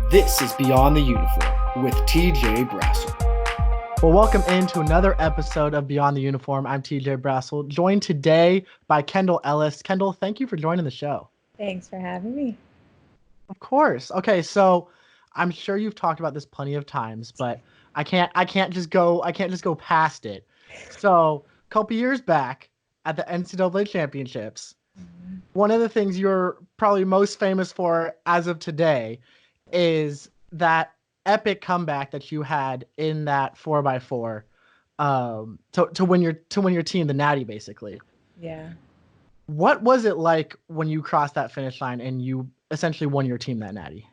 This is Beyond the Uniform with TJ Brassil. Well, welcome into another episode of Beyond the Uniform. I'm TJ Brassil, joined today by Kendall Ellis. Kendall, thank you for joining the show. Thanks for having me. Of course. Okay, so I'm sure you've talked about this plenty of times, but I can't just go past it. So, a couple years back at the NCAA championships, one of the things you're probably most famous for as of today is that epic comeback that you had in that 4x4 to win your team the Natty, basically. Yeah. What was it like when you crossed that finish line and you essentially won your team that Natty?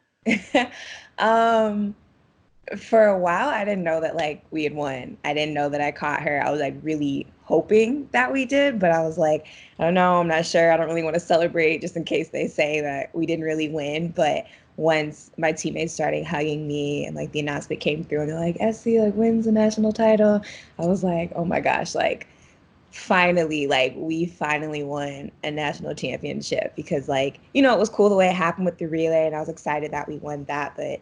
For a while, I didn't know that we had won. I didn't know that I caught her. I was really hoping that we did, but I was like, I don't know, I'm not sure. I don't really want to celebrate just in case they say that we didn't really win. But once my teammates started hugging me and the announcement came through and they're like, SC wins the national title, I was like, oh my gosh, finally, we finally won a national championship because it was cool the way it happened with the relay and I was excited that we won that. But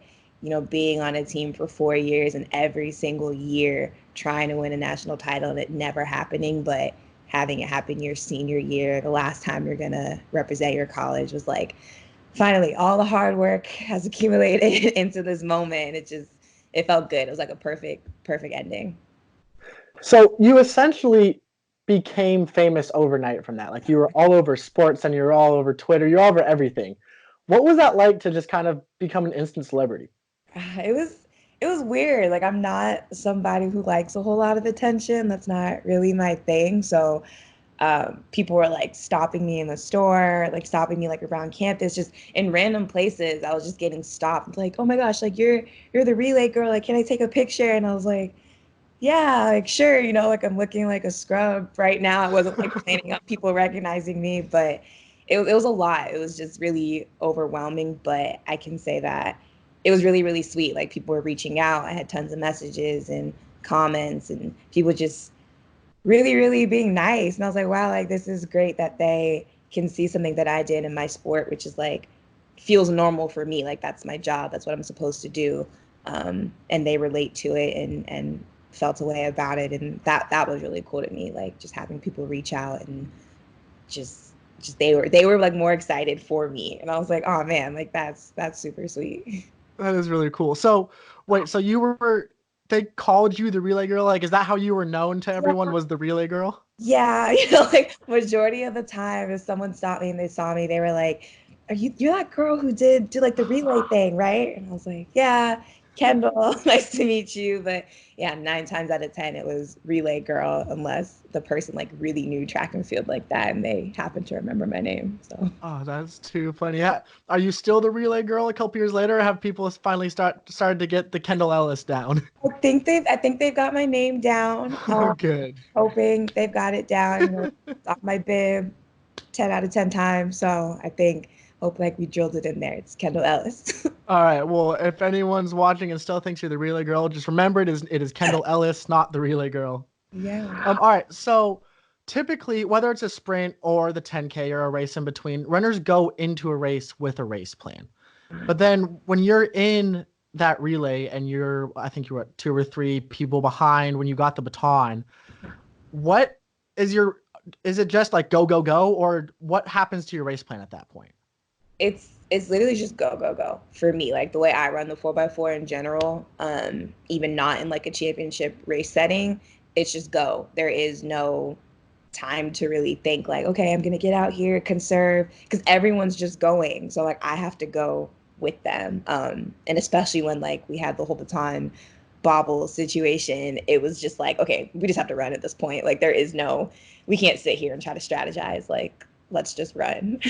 being on a team for 4 years and every single year trying to win a national title and it never happening, but having it happen your senior year, the last time you're going to represent your college, was finally all the hard work has accumulated into this moment. It felt good. It was a perfect ending. So you essentially became famous overnight from that. You were all over sports and you were all over Twitter. You're all over everything. What was that like to just kind of become an instant celebrity? It was weird. I'm not somebody who likes a whole lot of attention. That's not really my thing. So people were stopping me in the store, stopping me around campus, just in random places. I was just getting stopped. Oh my gosh, you're the relay girl. Can I take a picture? And I was like, yeah, sure. I'm looking like a scrub right now. I wasn't planning on people recognizing me, but it was a lot. It was just really overwhelming. But I can say that it was really, really sweet. People were reaching out. I had tons of messages and comments and people just really, really being nice. And I was like, wow, this is great that they can see something that I did in my sport, which is feels normal for me. That's my job. That's what I'm supposed to do. And they relate to it and felt a way about it. And that was really cool to me. Just having people reach out and just they were more excited for me. And I was like, oh man, that's super sweet. That is really cool. So wait, so they called you the relay girl? Is that how you were known to everyone, was the relay girl? Yeah, majority of the time if someone stopped me and they saw me, they were like, you're that girl who did the relay thing, right? And I was like, yeah, Kendall, nice to meet you. But yeah, 9 times out of 10 it was relay girl, unless the person really knew track and field like that and they happened to remember my name. So Oh, that's too funny. Yeah. Are you still the relay girl a couple years later, or have people finally started to get the Kendall Ellis down? I think they've got my name down. Oh, good. Hoping they've got it down. It's off my bib 10 out of 10 times. So I think hope we drilled it in there. It's Kendall Ellis. All right. Well, if anyone's watching and still thinks you're the relay girl, just remember it is Kendall Ellis, not the relay girl. Yeah. All right. So typically, whether it's a sprint or the 10K or a race in between, runners go into a race with a race plan. But then when you're in that relay and I think you were 2 or 3 people behind when you got the baton, what is it just go, go, go, or what happens to your race plan at that point? It's literally just go, go, go for me. The way I run the 4x4 in general, even not in a championship race setting, it's just go. There is no time to really think okay, I'm gonna get out here, conserve, because everyone's just going. So I have to go with them. And especially when we had the whole baton bobble situation, it was just okay, we just have to run at this point. We can't sit here and try to strategize. Let's just run.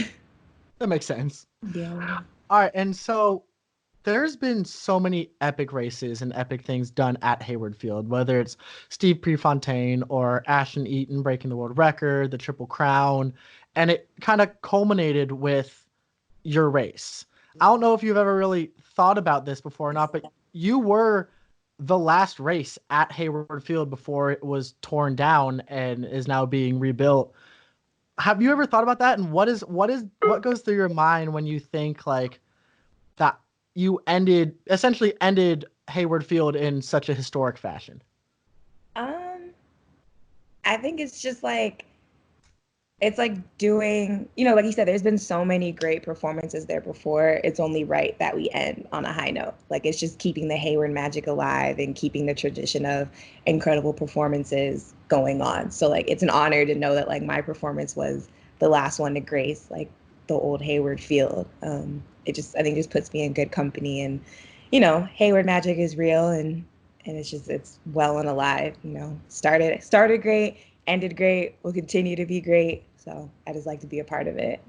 That makes sense. Yeah. All right. And so there's been so many epic races and epic things done at Hayward Field, whether it's Steve Prefontaine or Ashton Eaton breaking the world record, the Triple Crown, and it kind of culminated with your race. I don't know if you've ever really thought about this before or not, but you were the last race at Hayward Field before it was torn down and is now being rebuilt. Have you ever thought about that? And what goes through your mind when you think that you essentially ended Hayward Field in such a historic fashion? I think it's just like, it's like doing, like you said, there's been so many great performances there before. It's only right that we end on a high note. Like, it's just keeping the Hayward magic alive and keeping the tradition of incredible performances going on. So like, it's an honor to know that like my performance was the last one to grace like the old Hayward Field. I think just puts me in good company, and Hayward magic is real, and it's well and alive. Started great, ended great, will continue to be great. So I just like to be a part of it.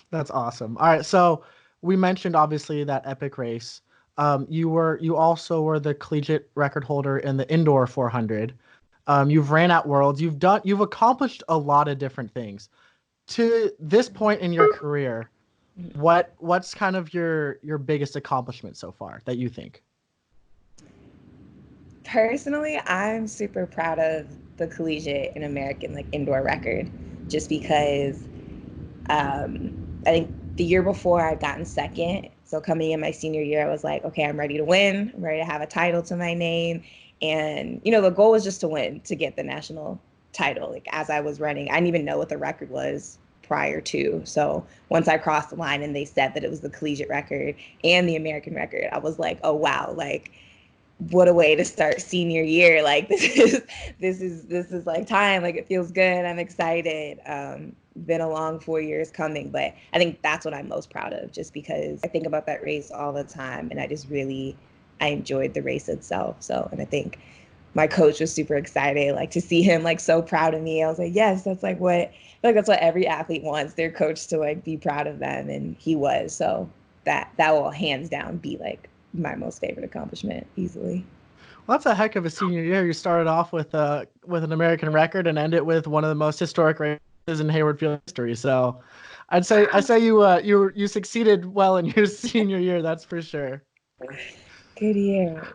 That's awesome. All right, so we mentioned obviously that epic race. You also were the collegiate record holder in the indoor 400. You've ran at Worlds. You've accomplished a lot of different things. To this point in your career, what's kind of your biggest accomplishment so far that you think? Personally, I'm super proud of the collegiate and American like indoor record, just because I think the year before I'd gotten second. So coming in my senior year, I was like, okay, I'm ready to win. I'm ready to have a title to my name. And, the goal was just to win, to get the national title. Like, as I was running, I didn't even know what the record was prior to. So once I crossed the line and they said that it was the collegiate record and the American record, I was like, oh, wow, like, what a way to start senior year. Like, this is like time. Like, it feels good. I'm excited. Been a long 4 years coming, but I think that's what I'm most proud of, just because I think about that race all the time, and I enjoyed the race itself. So, and I think my coach was super excited, like, to see him like so proud of me. I was like, yes, that's that's what every athlete wants, their coach to like be proud of them, and he was. So that will hands down be like my most favorite accomplishment, easily. Well, that's a heck of a senior year. You started off with an American record and ended with one of the most historic races in Hayward Field history. So, I say you succeeded well in your senior year. That's for sure. Good year.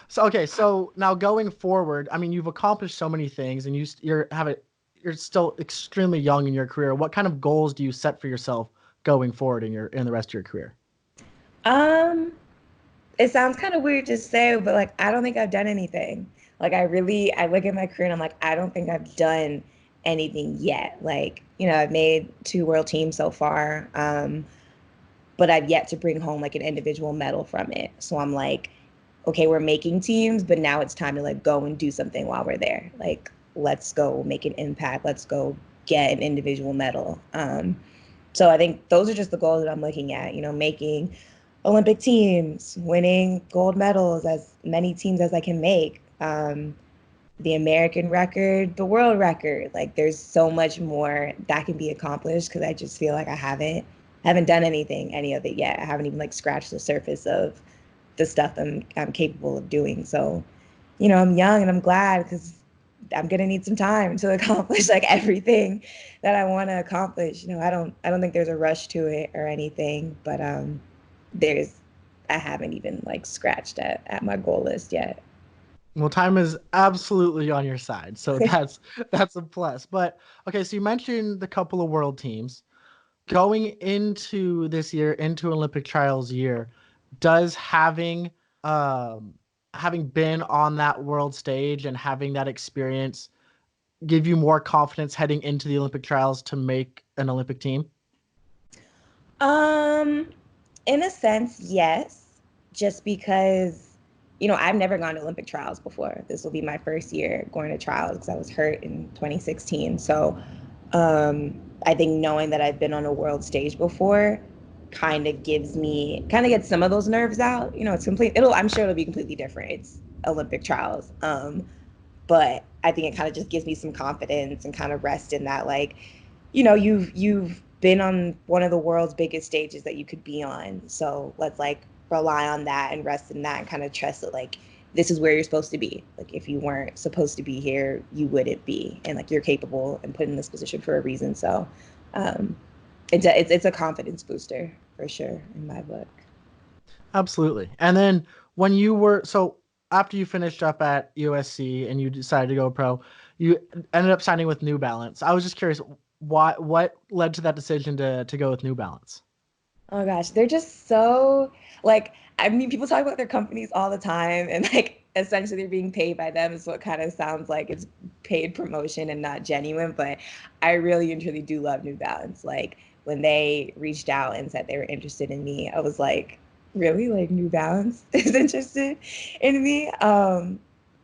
So now going forward, I mean, you've accomplished so many things, and you're still extremely young in your career. What kind of goals do you set for yourself going forward in the rest of your career? It sounds kind of weird to say, but like, I don't think I've done anything. Like, I look at my career and I'm like, I don't think I've done anything yet. Like, I've made 2 world teams so far. But I've yet to bring home like an individual medal from it. So I'm like, okay, we're making teams, but now it's time to like go and do something while we're there. Like, let's go make an impact. Let's go get an individual medal. So I think those are just the goals that I'm looking at, making Olympic teams, winning gold medals, as many teams as I can make. The American record, the world record. Like, there's so much more that can be accomplished, because I just feel like I haven't done any of it yet. I haven't even like scratched the surface of the stuff I'm capable of doing. So, I'm young and I'm glad, because I'm gonna need some time to accomplish like everything that I want to accomplish. I don't think there's a rush to it or anything, but I haven't even like scratched at my goal list yet. Well, time is absolutely on your side, so that's a plus. But okay, so you mentioned the couple of world teams. Going into this year, into Olympic trials year, does having been on that world stage and having that experience give you more confidence heading into the Olympic trials to make an Olympic team? In a sense, yes. Just because, I've never gone to Olympic trials before. This will be my first year going to trials, because I was hurt in 2016. So, I think knowing that I've been on a world stage before kind of gets some of those nerves out. I'm sure it'll be completely different. It's Olympic trials. But I think it kind of just gives me some confidence and kind of rest in that, like, you've been on one of the world's biggest stages that you could be on. So let's like rely on that and rest in that and kind of trust that like this is where you're supposed to be. Like, if you weren't supposed to be here, you wouldn't be, and like you're capable and put in this position for a reason. So it's a confidence booster for sure in my book. Absolutely. And then after you finished up at USC and you decided to go pro, you ended up signing with New Balance. I was just curious, what led to that decision to go with New Balance? Oh gosh, they're just so like I mean people talk about their companies all the time and like essentially they're being paid by them, so it kind of sounds like it's paid promotion and not genuine, but I really and truly do love New Balance. Like when they reached out and said they were interested in me, I was like, really? Like New Balance is interested in me?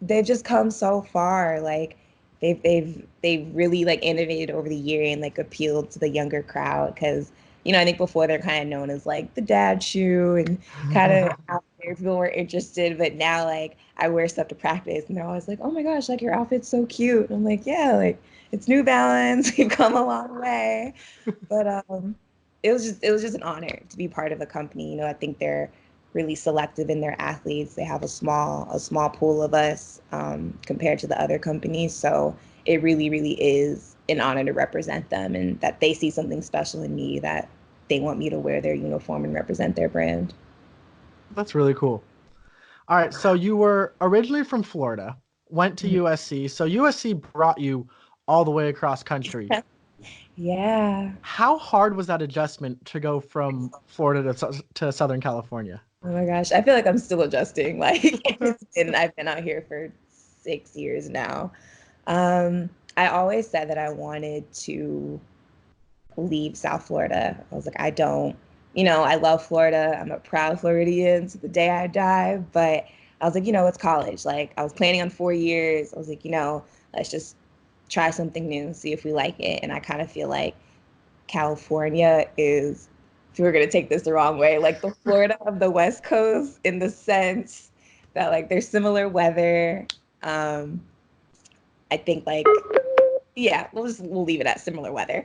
They've just come so far. Like they've really like innovated over the year and like appealed to the younger crowd because I think before they're kind of known as like the dad shoe and kind of out there, people were interested. But now, like, I wear stuff to practice and they're always like, oh my gosh, like your outfit's so cute. And I'm like, yeah, like it's New Balance. We've come a long way. But it was just an honor to be part of the company. I think they're really selective in their athletes. They have a small pool of us compared to the other companies. So it really, really is an honor to represent them and that they see something special in me that they want me to wear their uniform and represent their brand. That's really cool. All right, so you were originally from Florida, went to USC. So USC brought you all the way across country. Yeah. How hard was that adjustment to go from Florida to Southern California? Oh my gosh. I feel like I'm still adjusting. Like I've been out here for 6 years now. I always said that I wanted to leave South Florida. I was like, I don't, I love Florida. I'm a proud Floridian to the day I die. But I was like, it's college. Like I was planning on 4 years. I was like, let's just try something new, see if we like it. And I kind of feel like California is, if we were going to take this the wrong way, like the Florida of the West Coast in the sense that like there's similar weather. I think like, yeah, we'll leave it at similar weather.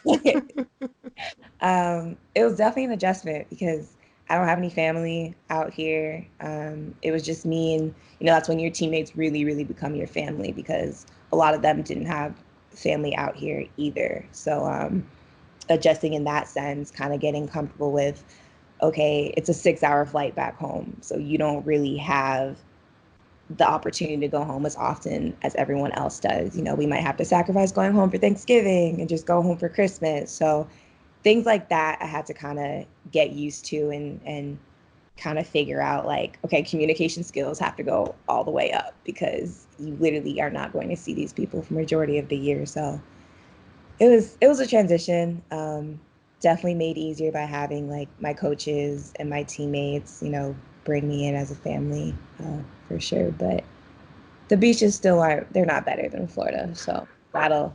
It was definitely an adjustment because I don't have any family out here. It was just me, and that's when your teammates really, really become your family because a lot of them didn't have family out here either. So adjusting in that sense, kind of getting comfortable with, okay, it's a 6-hour flight back home, so you don't really have the opportunity to go home as often as everyone else does. We might have to sacrifice going home for Thanksgiving and just go home for Christmas. So things like that I had to kind of get used to and kind of figure out like, okay, communication skills have to go all the way up because you literally are not going to see these people for majority of the year. So it was a transition. Definitely made easier by having like my coaches and my teammates, bring me in as a family for sure. But the beaches still aren't, they're not better than Florida. So that'll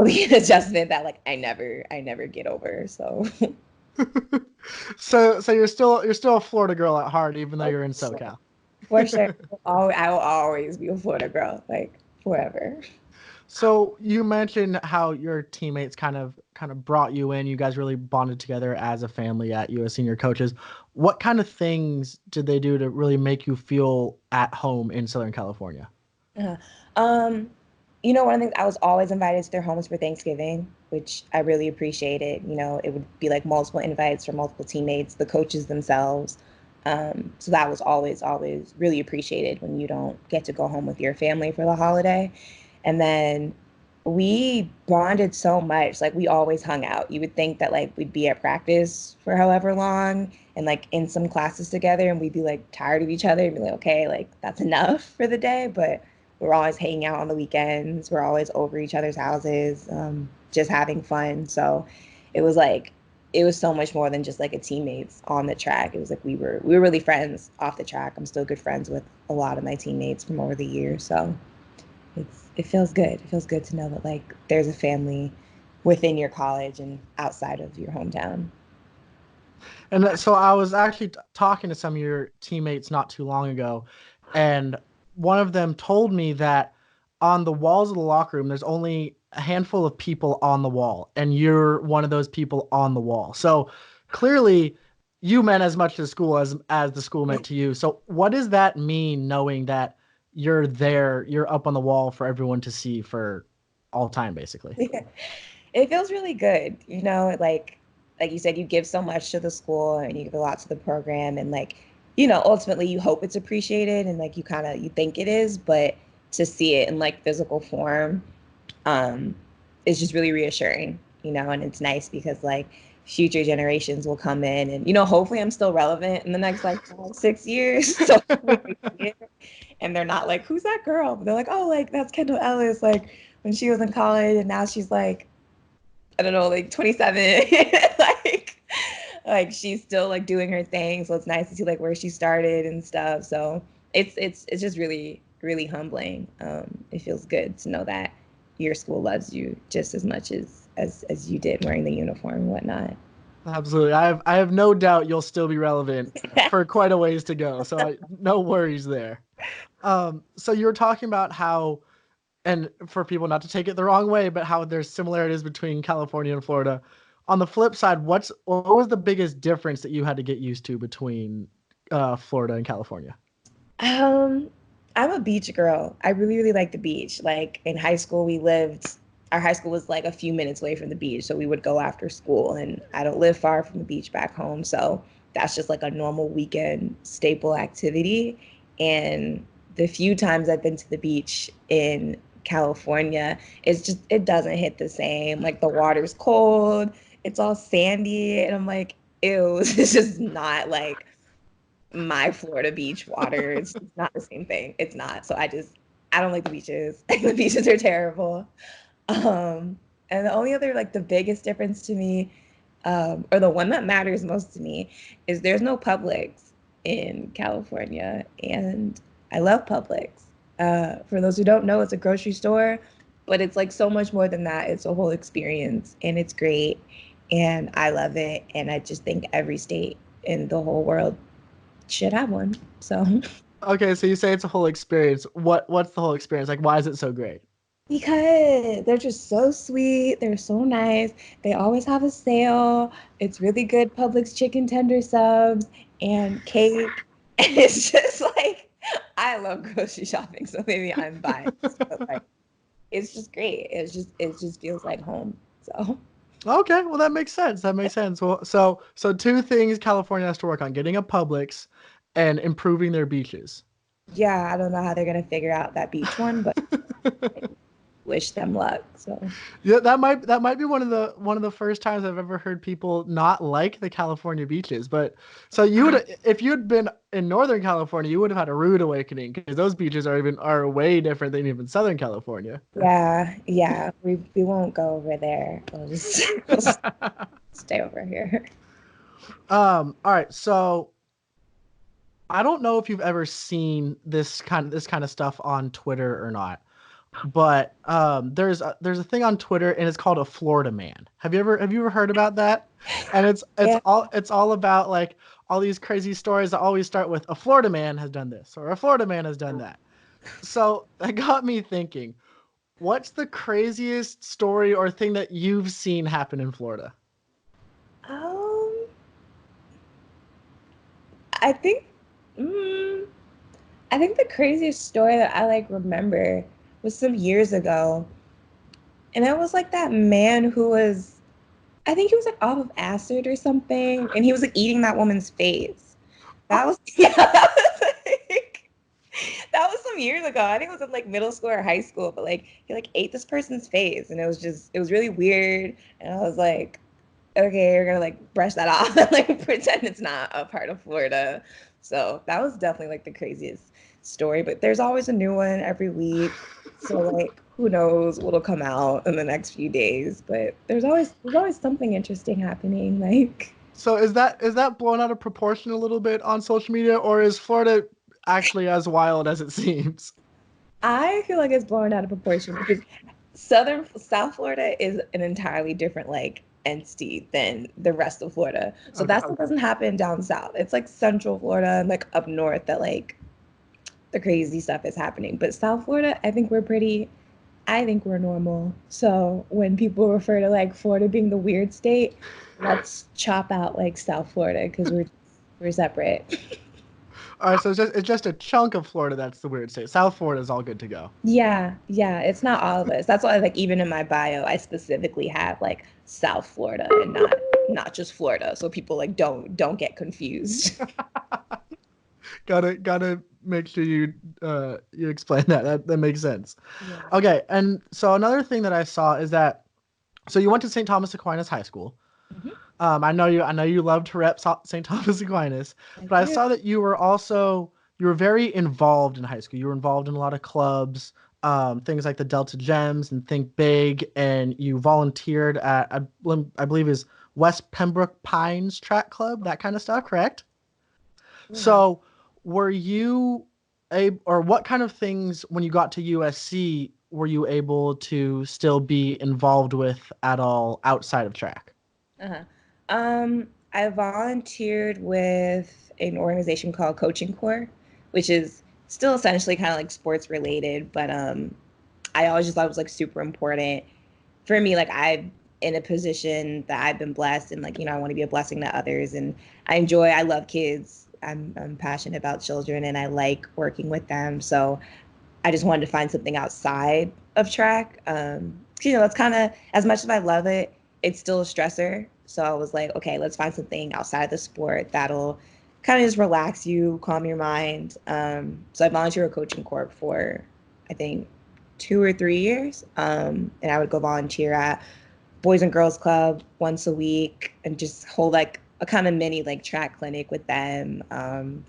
be an adjustment that like I never get over. So So you're still a Florida girl at heart, even though you're in SoCal. for sure, I will always be a Florida girl, like forever. So you mentioned how your teammates kind of brought you in. You guys really bonded together as a family at US Senior Coaches. What kind of things did they do to really make you feel at home in Southern California? Uh, um, one of the things I was always invited to their homes for Thanksgiving, which I really appreciated. It would be like multiple invites from multiple teammates, the coaches themselves. So that was always, always really appreciated when you don't get to go home with your family for the holiday. And then we bonded so much. Like we always hung out. You would think that like we'd be at practice for however long and like in some classes together and we'd be like tired of each other and be like, okay, like that's enough for the day. But we're always hanging out on the weekends. We're always over each other's houses, just having fun. So it was like it was so much more than just like a teammates on the track. It was like we were really friends off the track. I'm still good friends with a lot of my teammates from over the years. So it feels good. It feels good to know that like there's a family within your college and outside of your hometown. So I was actually talking to some of your teammates not too long ago, and one of them told me that on the walls of the locker room, there's only a handful of people on the wall, and you're one of those people on the wall. So clearly, you meant as much to the school as the school meant to you. So what does that mean, knowing that you're there, you're up on the wall for everyone to see for all time, basically? It feels really good, like you said, you give so much to the school and you give a lot to the program and like, ultimately you hope it's appreciated and like you think it is, but to see it in like physical form, is just really reassuring, and it's nice because like future generations will come in, and hopefully I'm still relevant in the next like 5, 6 years. So and they're not like, who's that girl? But they're like, oh, like that's Kendall Ellis, like when she was in college, and now she's like, I don't know, like 27. like she's still like doing her thing. So it's nice to see like where she started and stuff. So it's just really, really humbling. It feels good to know that your school loves you just as much as you did wearing the uniform and whatnot. Absolutely. I have no doubt you'll still be relevant for quite a ways to go. So no worries there. So you were talking about how, and for people not to take it the wrong way, but how there's similarities between California and Florida. On the flip side, what was the biggest difference that you had to get used to between Florida and California? I'm a beach girl. I really, really like the beach. Like in high school, our high school was like a few minutes away from the beach. So we would go after school, and I don't live far from the beach back home. So that's just like a normal weekend staple activity. And the few times I've been to the beach in California, it doesn't hit the same. Like the water's cold, it's all sandy, and I'm like, ew, it's just not like my Florida beach water. It's not the same thing. It's not. So I don't like the beaches. The beaches are terrible. And the only other like the biggest difference to me, or the one that matters most to me, is there's no Publix in California, and I love Publix. For those who don't know, it's a grocery store, but it's like so much more than that. It's a whole experience, and it's great, and I love it. And I just think every state in the whole world should have one. So Okay, so you say it's a whole experience. What's the whole experience? Like, why is it so great? because they're just so sweet, they're so nice. They always have a sale. It's really good Publix chicken tender subs and cake. And it's just like I love grocery shopping, so maybe I'm biased, but like it's just great. It just feels like home. So Okay, well that makes sense. That makes sense. Well, so two things California has to work on: getting a Publix and improving their beaches. yeah, I don't know how they're gonna figure out that beach one, but I wish them luck. So Yeah, that might be one of the first times I've ever heard people not like the California beaches. But so if you'd been in Northern California, you would have had a rude awakening because those beaches are way different than even Southern California. yeah, we won't go over there. We'll stay over here. All right, so I don't know if you've ever seen this kind of stuff on Twitter or not, but there's a thing on Twitter and it's called a Florida man. Have you ever heard about that? And it's Yeah. it's all about like all these crazy stories that always start with a Florida man has done this or a Florida man has done that. So that got me thinking, what's the craziest story or thing that you've seen happen in Florida? Um, I think, mm, I think the craziest story that I like remember was some years ago, and it was like that man who was, I think he was like off of acid or something, and he was like eating that woman's face. That was yeah, that was some years ago. I think it was in like middle school or high school, but like he like ate this person's face, and it was really weird, and I was like, okay, we're gonna like brush that off and like pretend it's not a part of Florida. So that was definitely like the craziest story. But there's always a new one every week. So like who knows what'll come out in the next few days. But there's always something interesting happening. Like So is that blown out of proportion a little bit on social media, or is Florida actually as wild as it seems? I feel like it's blown out of proportion because South Florida is an entirely different like entity than the rest of Florida. So Okay. that stuff doesn't happen down south. It's like Central Florida and like up north that like the crazy stuff is happening. But South Florida, I think we're normal. So when people refer to like Florida being the weird state, let's chop out like South Florida because we're separate. All right, so it's just a chunk of Florida that's the weird state. South Florida is all good to go. Yeah, it's not all of us. That's why like even in my bio, I specifically have like South Florida and not just Florida. So people like don't get confused. Gotta make sure you explain that. That makes sense. Yeah. Okay, and so another thing that I saw is that so you went to St. Thomas Aquinas High School. Mhm. I know you love to rep St. Thomas Aquinas, I but I do. saw that you were very involved in high school. You were involved in a lot of clubs, things like the Delta Gems and Think Big, and you volunteered at I believe is West Pembroke Pines Track Club, that kind of stuff, correct? Yeah. So, were you or what kind of things when you got to USC were you able to still be involved with at all outside of track? Uh-huh. I volunteered with an organization called Coaching Corps, which is still essentially kind of like sports related, but I always just thought it was like super important for me. Like I'm in a position that I've been blessed, and like I want to be a blessing to others, and I love kids. I'm passionate about children, and I like working with them. So I just wanted to find something outside of track. That's kind of, as much as I love it, it's still a stressor. So I was like, okay, let's find something outside of the sport that'll kind of just relax you, calm your mind. So I volunteered at Coaching Corp for, I think, 2 or 3 years. And I would go volunteer at Boys and Girls Club once a week and just hold like a kind of mini like track clinic with them.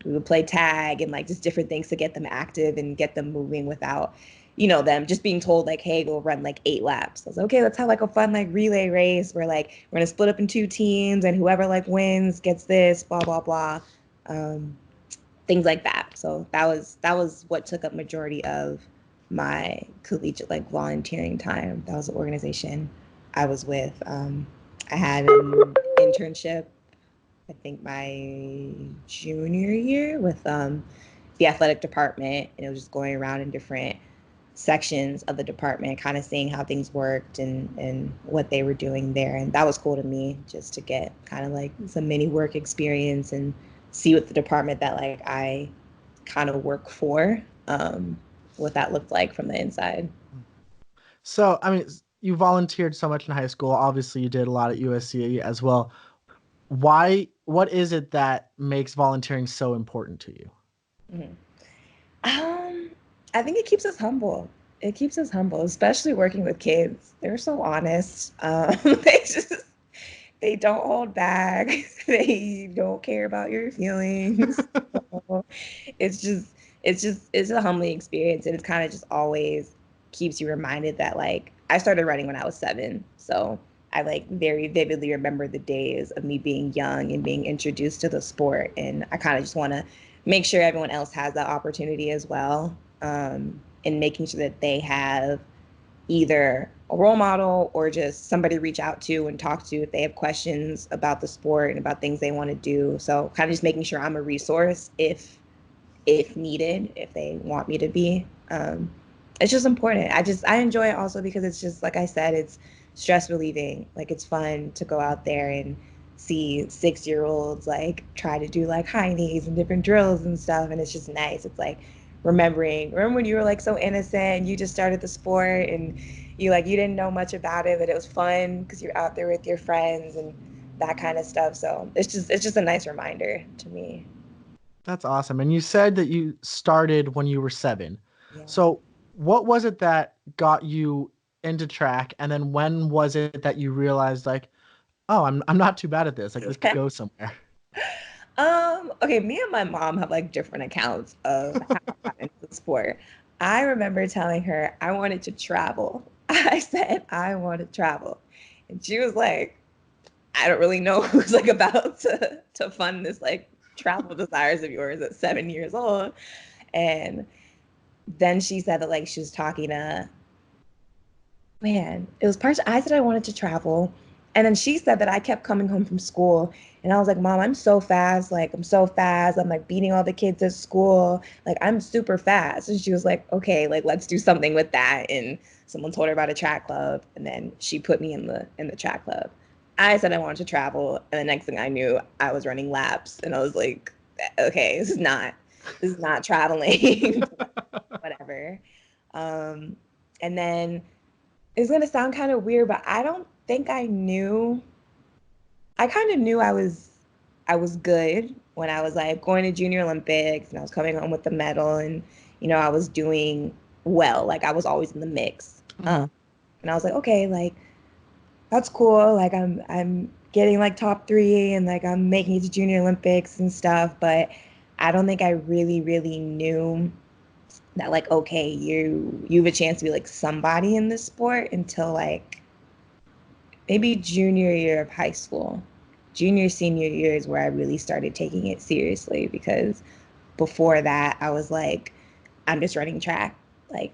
We would play tag and like just different things to get them active and get them moving without, them just being told like, hey, we'll run like 8 laps. I was like, okay, let's have like a fun like relay race where like we're gonna split up in 2 teams and whoever like wins gets this, blah blah blah. Um, Things like that. So that was what took up majority of my collegiate like volunteering time. That was the organization I was with. I had an internship, I think my junior year with the athletic department, and it was just going around in different sections of the department, kind of seeing how things worked and what they were doing there. And that was cool to me just to get kind of like some mini work experience and see what the department that like I kind of work for, what that looked like from the inside. So, I mean, you volunteered so much in high school. Obviously, you did a lot at USC as well. What is it that makes volunteering so important to you? Mhm. Um, I think it keeps us humble. It keeps us humble, especially working with kids. They're so honest. They don't hold back. They don't care about your feelings. So it's just it's a humbling experience, and it's kind of just always keeps you reminded that like I started running when I was 7. So I like very vividly remember the days of me being young and being introduced to the sport, and I kind of just want to make sure everyone else has that opportunity as well, and making sure that they have either a role model or just somebody to reach out to and talk to if they have questions about the sport and about things they want to do. So kind of just making sure I'm a resource if needed, if they want me to be. It's just important. I enjoy it also because it's just like I said, it's stress relieving. Like it's fun to go out there and see 6-year-olds like try to do like high knees and different drills and stuff, and it's just nice. It's like remember when you were like so innocent and you just started the sport and you didn't know much about it, but it was fun because you're out there with your friends and that kind of stuff. So it's just a nice reminder to me. That's awesome. And you said that you started when you were 7. Yeah. So, what was it that got you into track? And then when was it that you realized like, oh, I'm not too bad at this. Like this could go somewhere. Okay, me and my mom have like different accounts of how I got into the sport. I remember telling her I wanted to travel. I said I want to travel. And she was like, I don't really know who's like about to fund this like travel desires of yours at 7 years old. And then she said that like she was talking to, man, it was part. I said I wanted to travel, and then she said that I kept coming home from school, and I was like, Mom, I'm so fast. Like I'm so fast. I'm like beating all the kids at school. Like I'm super fast. And she was like, okay, like let's do something with that. And someone told her about a track club, and then she put me in the track club. I said I wanted to travel, and the next thing I knew, I was running laps, and I was like, okay, this is not traveling, whatever. Um, and then it's gonna sound kind of weird, but I don't think I knew. I kind of knew I was good when I was like going to Junior Olympics and I was coming home with the medal, and I was doing well. Like I was always in the mix. Mhm. And I was like, okay, like that's cool. Like I'm getting like top three and like I'm making it to Junior Olympics and stuff, but I don't think I really knew that like okay, you have a chance to be like somebody in this sport until like maybe junior year of high school. Junior, senior year is where I really started taking it seriously because before that I was like, I'm just running track, like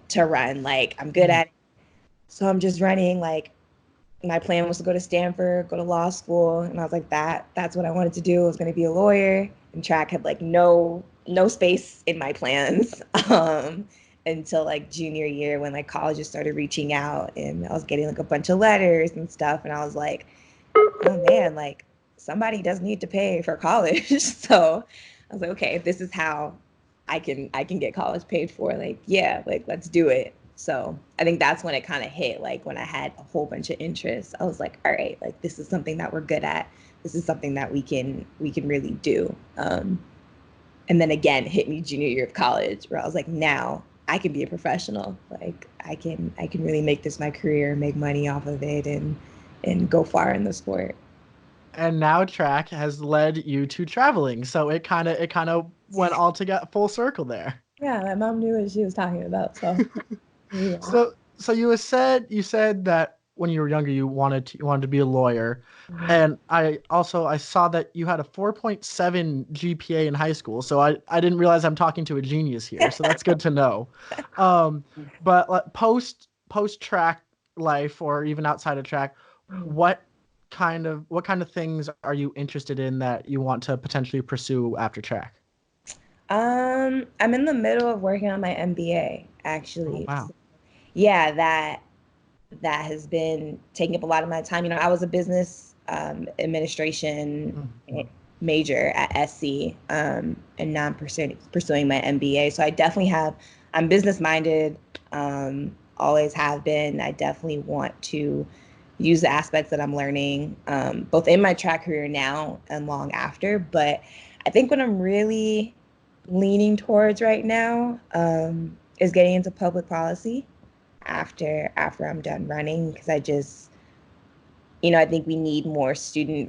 to run, like I'm good at it. So I'm just running, like my plan was to go to Stanford, go to law school, and I was like that's what I wanted to do. I was going to be a lawyer, and track had like no space in my plans until like junior year when like colleges started reaching out and I was getting like a bunch of letters and stuff, and I was like, oh man, like somebody does need to pay for college. So I was like, okay, if this is how I can get college paid for, like yeah, like let's do it. So I think that's when it kind of hit, like when I had a whole bunch of interests. I was like, all right, like this is something that we're good at. This is something that we can really do. And then again, hit me junior year of college, where I was like, now I can be a professional. Like I can really make this my career, make money off of it, and go far in the sport. And now track has led you to traveling. So it kind of went all together full circle there. Yeah, my mom knew what she was talking about. So yeah. So you said that when you were younger you wanted to be a lawyer. And I saw that you had a 4.7 GPA in high school. So I didn't realize I'm talking to a genius here. So that's good to know. Um, but like, post track life or even outside of track, what what kind of things are you interested in that you want to potentially pursue after track? I'm in the middle of working on my MBA Oh actually. wow. Yeah, that has been taking up a lot of my time. You know, I was a business administration Mhm. major at SC, and now I'm pursuing my MBA. So I definitely have, I'm business minded, always have been. I definitely want to use the aspects that I'm learning, both in my track career now and long after. But I think what I'm really leaning towards right now is getting into public policy after I'm done running because I just, I think we need more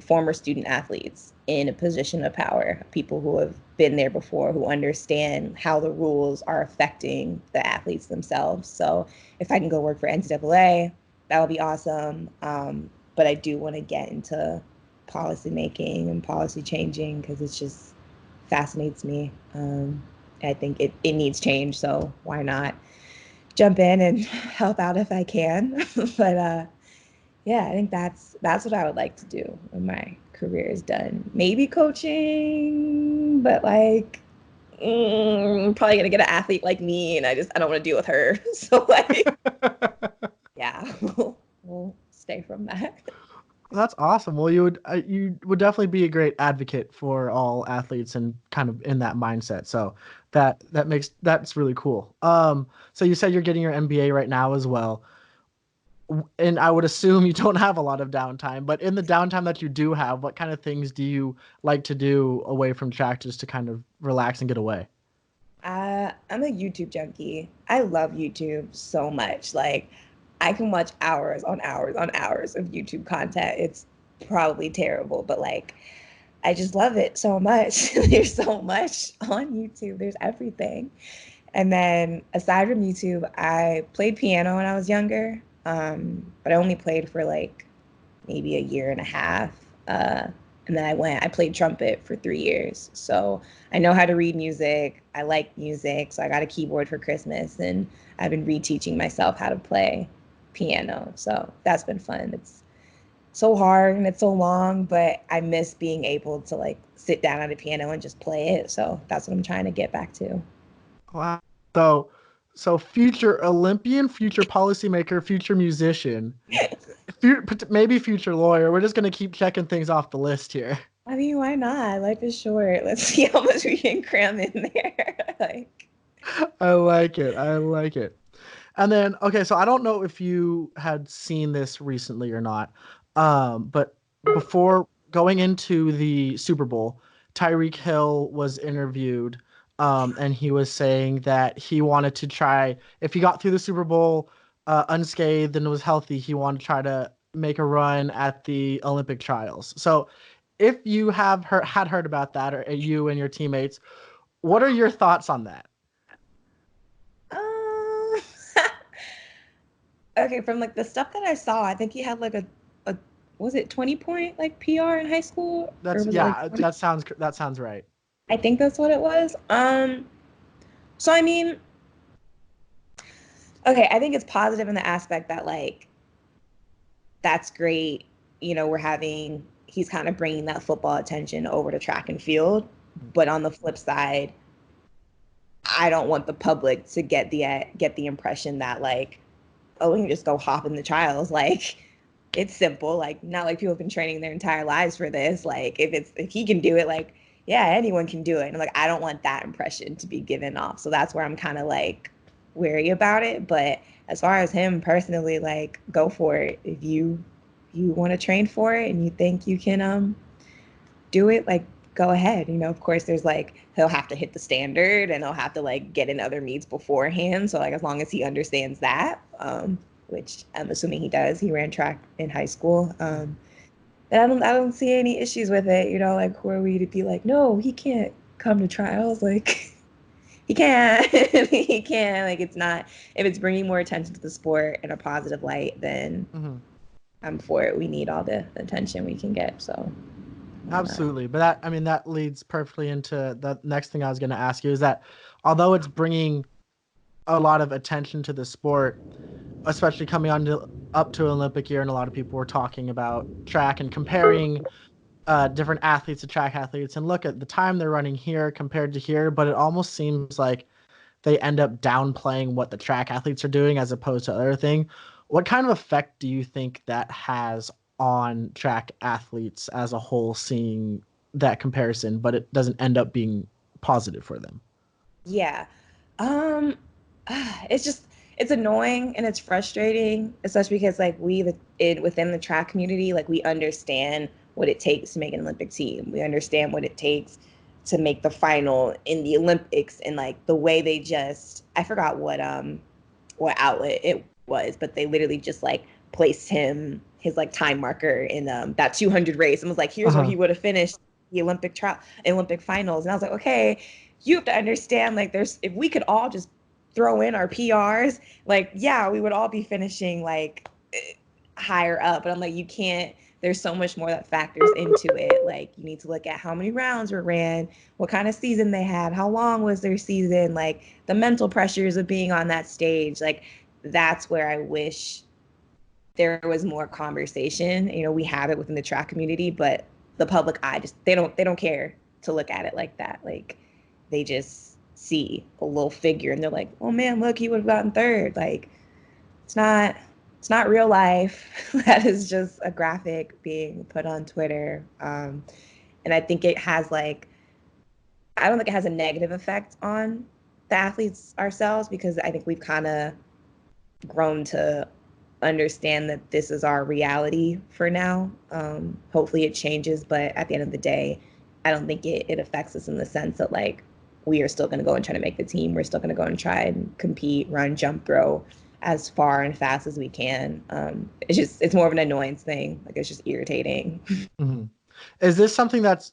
former student athletes in a position of power, people who have been there before, who understand how the rules are affecting the athletes themselves. So if I can go work for NCAA, that would be awesome. But I do want to get into policy making and policy changing because it's just fascinates me. I think it needs change, so why not jump in and help out if I can. But yeah, I think that's what I would like to do when my career is done. Maybe coaching, but like I'm probably gonna get an athlete like me, and I don't want to deal with her. So like, yeah, we'll stay from that. That's awesome. Well, you would definitely be a great advocate for all athletes and kind of in that mindset. So that's really cool. So you said you're getting your MBA right now as well, and I would assume you don't have a lot of downtime. But in the downtime that you do have, what kind of things do you like to do away from track just to kind of relax and get away? I'm a YouTube junkie. I love YouTube so much. Like, I can watch hours on hours on hours of YouTube content. It's probably terrible, but like, I just love it so much. There's so much on YouTube. There's everything. And then aside from YouTube, I played piano when I was younger, but I only played for like maybe a year and a half. Uh, and then I played trumpet for 3 years. So I know how to read music. I like music. So I got a keyboard for Christmas and I've been reteaching myself how to play piano. So that's been fun. It's so hard and it's so long, but I miss being able to like sit down at a piano and just play it. So that's what I'm trying to get back to. Wow. So so future Olympian, future policymaker, future musician, maybe future lawyer. We're just gonna keep checking things off the list here. I mean, why not? Life is short. Let's see how much we can cram in there. Like, I like it. I like it. And then, okay, so I don't know if you had seen this recently or not, but before going into the Super Bowl, Tyreek Hill was interviewed, and he was saying that he wanted to try, if he got through the Super Bowl unscathed and was healthy, he wanted to try to make a run at the Olympic trials. So if you had heard about that, or you and your teammates, what are your thoughts on that? Um, okay, from like the stuff that I saw, I think he had like a was it 20-point like PR in high school? Or was it like 20? That sounds right. I think that's what it was. So I mean, okay, I think it's positive in the aspect that like that's great. You know, he's kind of bringing that football attention over to track and field. But on the flip side, I don't want the public to get the impression that like, oh, we can just go hop in the trials. Like, it's simple. Like, not like people have been training their entire lives for this. Like, if he can do it, like, yeah, anyone can do it. And like, I don't want that impression to be given off. So that's where I'm kind of like wary about it. But as far as him personally, like, go for it. If you want to train for it and you think you can do it, like, go ahead. You know, of course, there's like, he'll have to hit the standard and he'll have to like get in other meets beforehand. So like, as long as he understands that, which I'm assuming he does, he ran track in high school. And I don't see any issues with it. You know, like, who are we to be like, no, he can't come to trials? Like, he can. He can. Like, it's not, if it's bringing more attention to the sport in a positive light, then I'm for it. We need all the attention we can get. So Absolutely. But that leads perfectly into the next thing I was going to ask you, is that although it's bringing a lot of attention to the sport, especially coming up to Olympic year, and a lot of people were talking about track and comparing different athletes to track athletes, and look at the time they're running here compared to here, but it almost seems like they end up downplaying what the track athletes are doing as opposed to other thing. What kind of effect do you think that has on track athletes as a whole, seeing that comparison, but it doesn't end up being positive for them? yeah. Um, it's annoying and it's frustrating, especially because like within the track community, like we understand what it takes to make an Olympic team. We understand what it takes to make the final in the Olympics, and like the way they just, I forgot what outlet it was, but they literally just like placed his like time marker in that 200 race and was like, here's where he would have finished the Olympic finals. And I was like, okay, you have to understand, like, if we could all just throw in our PRs, like, yeah, we would all be finishing like higher up. But I'm like, you can't, there's so much more that factors into it. Like, you need to look at how many rounds were ran, what kind of season they had, how long was their season, like the mental pressures of being on that stage. Like, that's where I wish there was more conversation. You know, we have it within the track community, but the public eye just, they don't care to look at it like that. Like, they just see a little figure and they're like, oh man, look, he would have gotten third. Like, it's not real life. That is just a graphic being put on Twitter. And I think it has like, I don't think it has a negative effect on the athletes ourselves, because I think we've kind of grown to understand that this is our reality for now. Hopefully it changes, but at the end of the day, I don't think it affects us in the sense that like, we are still going to go and try to make the team. We're still going to go and try and compete, run, jump, throw as far and fast as we can. It's more of an annoyance thing. Like, it's just irritating. Mm-hmm. Is this something that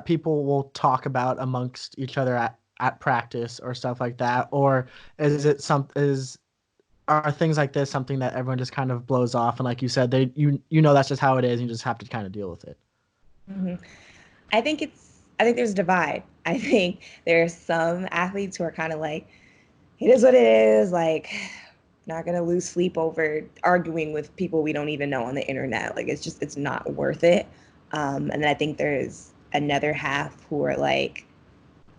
people will talk about amongst each other at practice or stuff like that? Or are things like this something that everyone just kind of blows off, and like you said, you know that's just how it is, and you just have to kind of deal with it? Mm-hmm. I think there's a divide. I think there's some athletes who are kind of like, it is what it is, like, not gonna lose sleep over arguing with people we don't even know on the internet. Like, it's not worth it. And then I think there's another half who are like,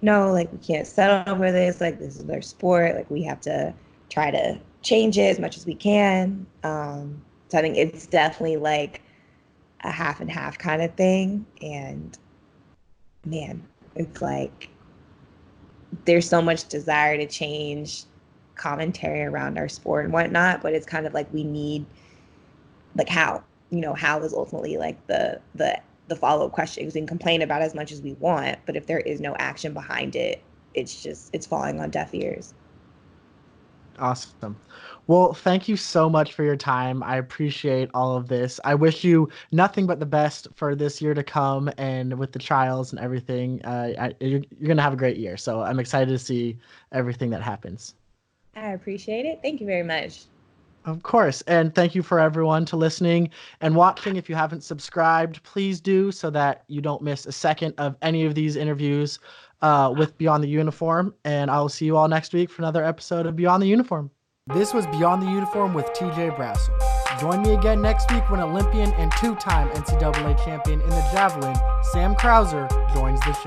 no, like, we can't settle over this. Like, this is their sport. Like, we have to try to change it as much as we can. So I think it's definitely like a half and half kind of thing. And man, it's like, there's so much desire to change commentary around our sport and whatnot, but it's kind of like, we need, like, how is ultimately like the follow-up question, because we can complain about as much as we want, but if there is no action behind it, it's falling on deaf ears. Awesome. Well, thank you so much for your time. I appreciate all of this. I wish you nothing but the best for this year to come and with the trials and everything. You're going to have a great year. So I'm excited to see everything that happens. I appreciate it. Thank you very much. Of course. And thank you for everyone to listening and watching. If you haven't subscribed, please do so that you don't miss a second of any of these interviews with Beyond the Uniform. And I will see you all next week for another episode of Beyond the Uniform. This was Beyond the Uniform with TJ Brassil. Join me again next week when Olympian and two-time NCAA champion in the javelin, Sam Krauser, joins the show.